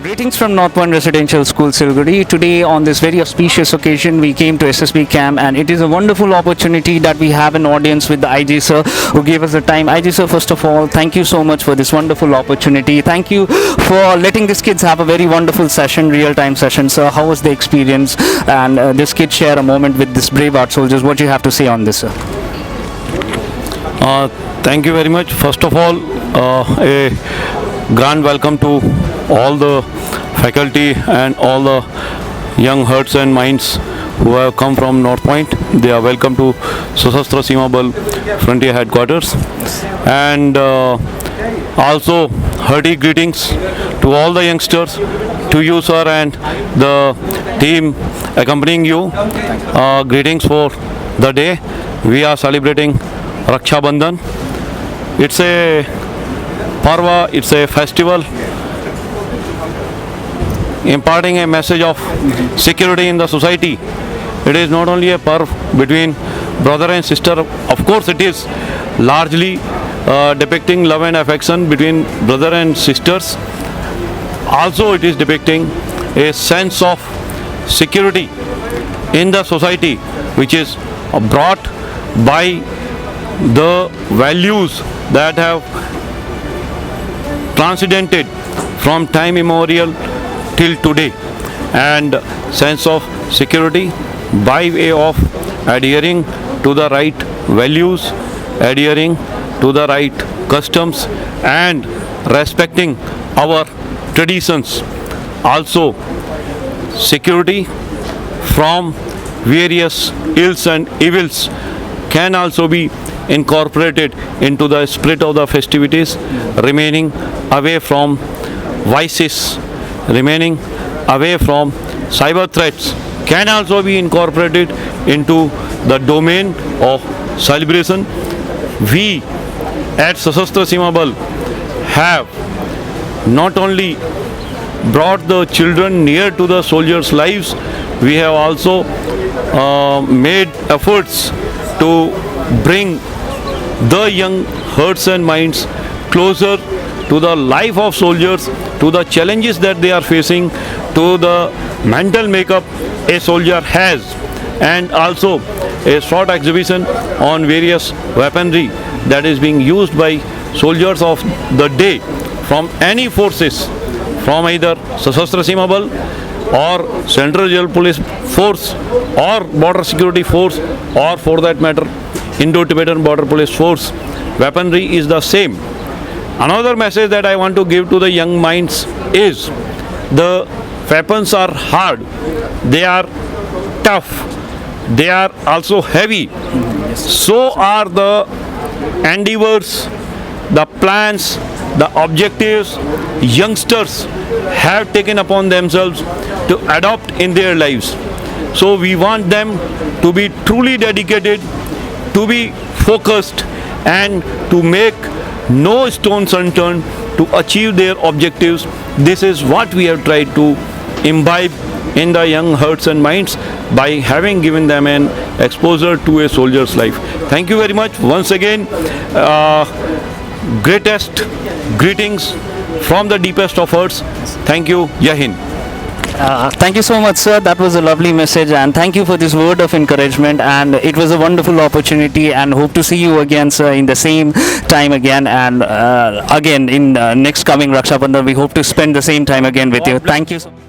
Greetings from North Point Residential School, Silgudi. Today, on this very auspicious occasion, we came to SSB camp, and it is a wonderful opportunity that we have an audience with the IG sir who gave us the time. IG sir, first of all, thank you so much for this wonderful opportunity. Thank you for letting these kids have a very wonderful session, real-time session. Sir, how was the experience? And this kids share a moment with this brave art soldiers. What do you have to say on this, sir? Thank you very much. First of all, a grand welcome to all the faculty and all the young hearts and minds who have come from North Point. They are welcome to Sashastra Seema Bal Frontier Headquarters. And also hearty greetings to all the youngsters, to you sir and the team accompanying you. Greetings for the day. We are celebrating Raksha Bandhan. It's a Parva, it's a festival imparting a message of security in the society. It is not only a Parv between brother and sister. Of course, it is largely depicting love and affection between brother and sisters. Also, it is depicting a sense of security in the society, which is brought by the values that have transcendented from time immemorial till today, and sense of security by way of adhering to the right values, adhering to the right customs, and respecting our traditions. Also, security from various ills and evils can also be incorporated into the spirit of the festivities, remaining away from vices, remaining away from cyber threats can also be incorporated into the domain of celebration. We at Sashastra Seema Bal have not only brought the children near to the soldiers' lives, we have also made efforts to bring the young hearts and minds closer to the life of soldiers, to the challenges that they are facing, to the mental makeup a soldier has, and also a short exhibition on various weaponry that is being used by soldiers of the day from any forces, from either Sashastra Seema Bal or Central Jail Police Force or Border Security Force, or for that matter Indo-Tibetan Border Police Force. Weaponry is the same. Another message that I want to give to the young minds is the weapons are hard, they are tough, they are also heavy. So are the endeavors, the plans, the objectives youngsters have taken upon themselves to adopt in their lives. So we want them to be truly dedicated, to be focused, and to make no stones unturned to achieve their objectives. This is what we have tried to imbibe in the young hearts and minds by having given them an exposure to a soldier's life. Thank you very much. Once again, greatest greetings from the deepest of hearts. Thank you. Jai Hind. Thank you so much, sir. That was a lovely message, and thank you for this word of encouragement. And it was a wonderful opportunity, and hope to see you again, sir, in the same time again, and again in next coming Raksha Bandhan. We hope to spend the same time again with you. Thank you so much.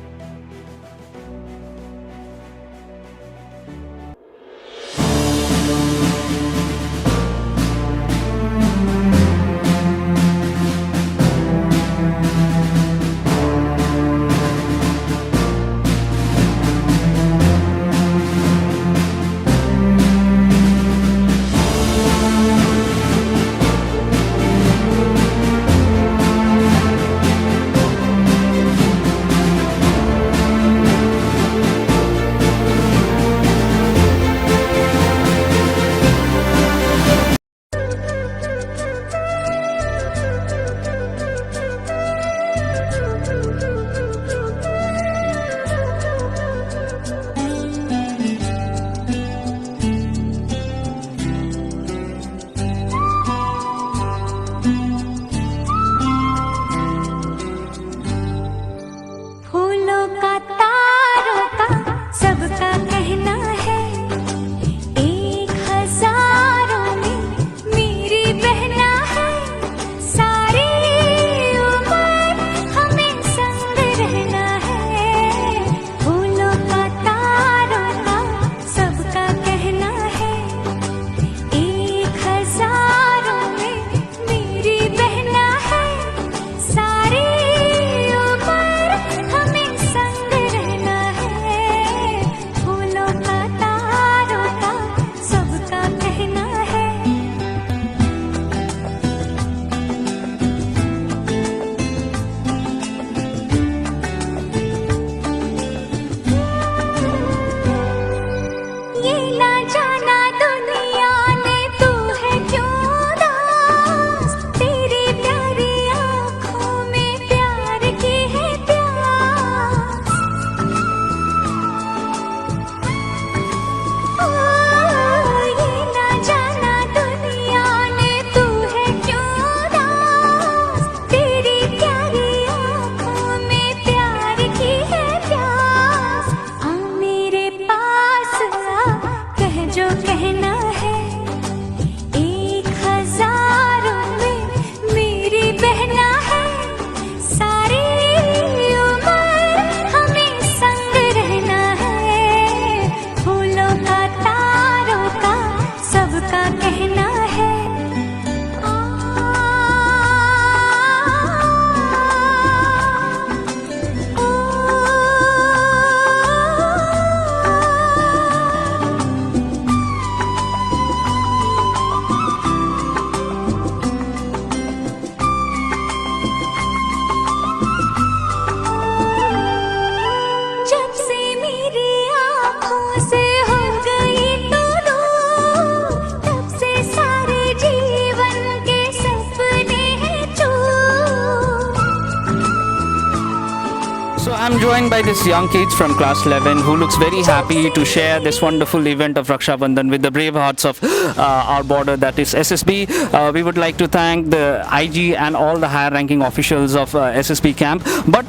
I'm joined by these young kids from class 11 who looks very happy to share this wonderful event of Raksha Bandhan with the brave hearts of our border, that is SSB. We would like to thank the IG and all the higher ranking officials of SSB camp. But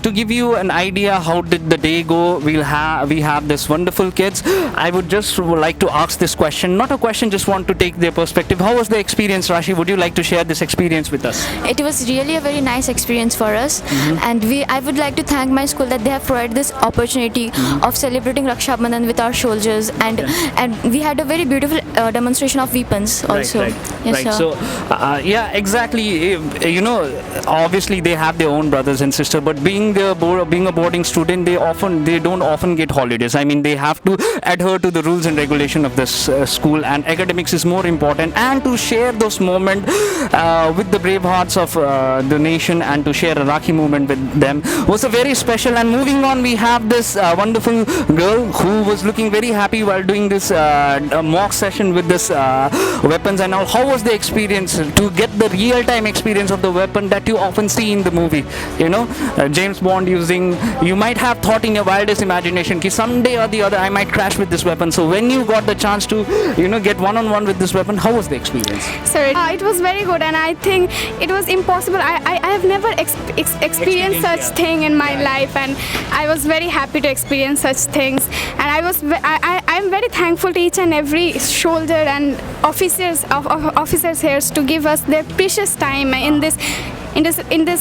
to give you an idea how did the day go, we have this wonderful kids. I would just like to ask this question, not a question, just want to take their perspective. How was the experience, Rashi? Would you like to share this experience with us? It was really a very nice experience for us, and I would like to thank my school that they have provided this opportunity of celebrating Raksha Bandhan with our soldiers, and we had a very beautiful demonstration of weapons also. Right. Yes, sir. So, yeah, exactly. You know, obviously they have their own brothers and sisters, but being a boarding student, they don't often get holidays. I mean, they have to adhere to the rules and regulation of this school, and academics is more important. And to share those moments with the brave hearts of the nation, and to share a Rakhi moment with them was a very special. And moving on, we have this wonderful girl who was looking very happy while doing this mock session with this weapons and all. How was the experience to get the real-time experience of the weapon that you often see in the movie? You know, James Bond using. You might have thought in your wildest imagination, "Ki someday or the other I might crash with this weapon." So when you got the chance to, get one-on-one with this weapon, how was the experience? So it was very good, and I think it was impossible. I have never experienced such thing in my life, and I was very happy to experience such things. And I am very thankful to each and every soldier and officers here to give us their precious time in this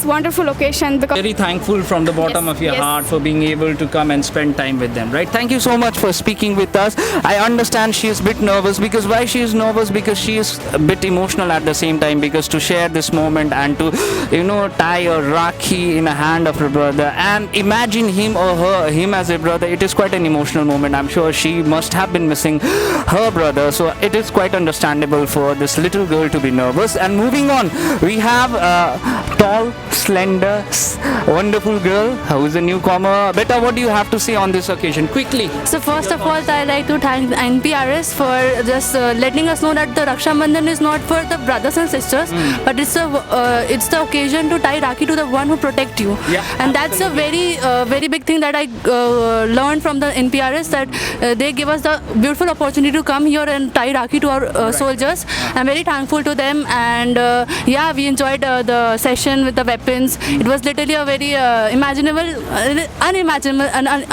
wonderful occasion. Because Very thankful from the bottom Yes, of your yes. heart for being able to come and spend time with them, right? Thank you so much for speaking with us. I understand she is a bit nervous. Because why she is nervous? Because she is a bit emotional at the same time, because to share this moment and to tie a Rakhi in a hand of her brother and imagine him as a brother, it is quite an emotional moment. I'm sure she must have been missing her brother, so it is quite understandable for this little girl to be nervous. And moving on, we have tall, slender, wonderful girl who is a newcomer. Beta, what do you have to say on this occasion? Quickly. So first of all, I'd like to thank NPRS for just letting us know that the Raksha Bandhan is not for the brothers and sisters, but it's the occasion to tie Rakhi to the one who protect you. Yeah, and that's a very big thing that I learned from the NPRS, that they give us the beautiful opportunity to come here and tie Rakhi to our soldiers. I'm very thankful to them, and we enjoyed the session with the weapons. It was literally a very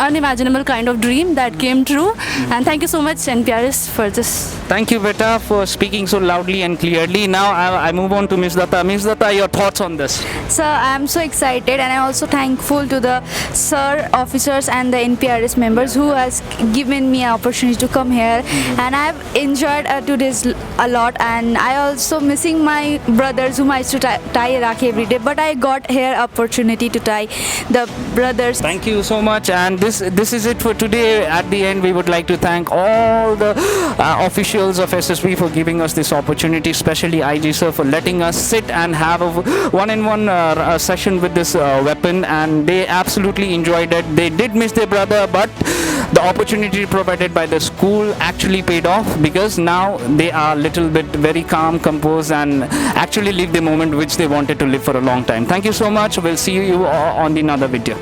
unimaginable kind of dream that came true. And thank you so much, NPRS, for this. Thank you, Beta, for speaking so loudly and clearly. Now I move on to Ms. Datta. Ms. Datta, your thoughts on this? Sir, I am so excited, and I am also thankful to the sir, officers, and the NPRS members who has given me an opportunity to come here. And I have enjoyed today's a lot, and I also missing my brothers whom I used to tie Rakhi every day. But I got here opportunity to tie the brothers. Thank you so much, and this is it for today. At the end, we would like to thank all the officials of SSB for giving us this opportunity, especially IG sir for letting us sit and have a one-on-one session with this weapon, and they absolutely enjoyed it. They did miss their brother, but the opportunity provided by the school actually paid off, because now they are a little bit very calm, composed, and actually live the moment which they wanted to live for a long time. Thank you so much. We'll see you on another video.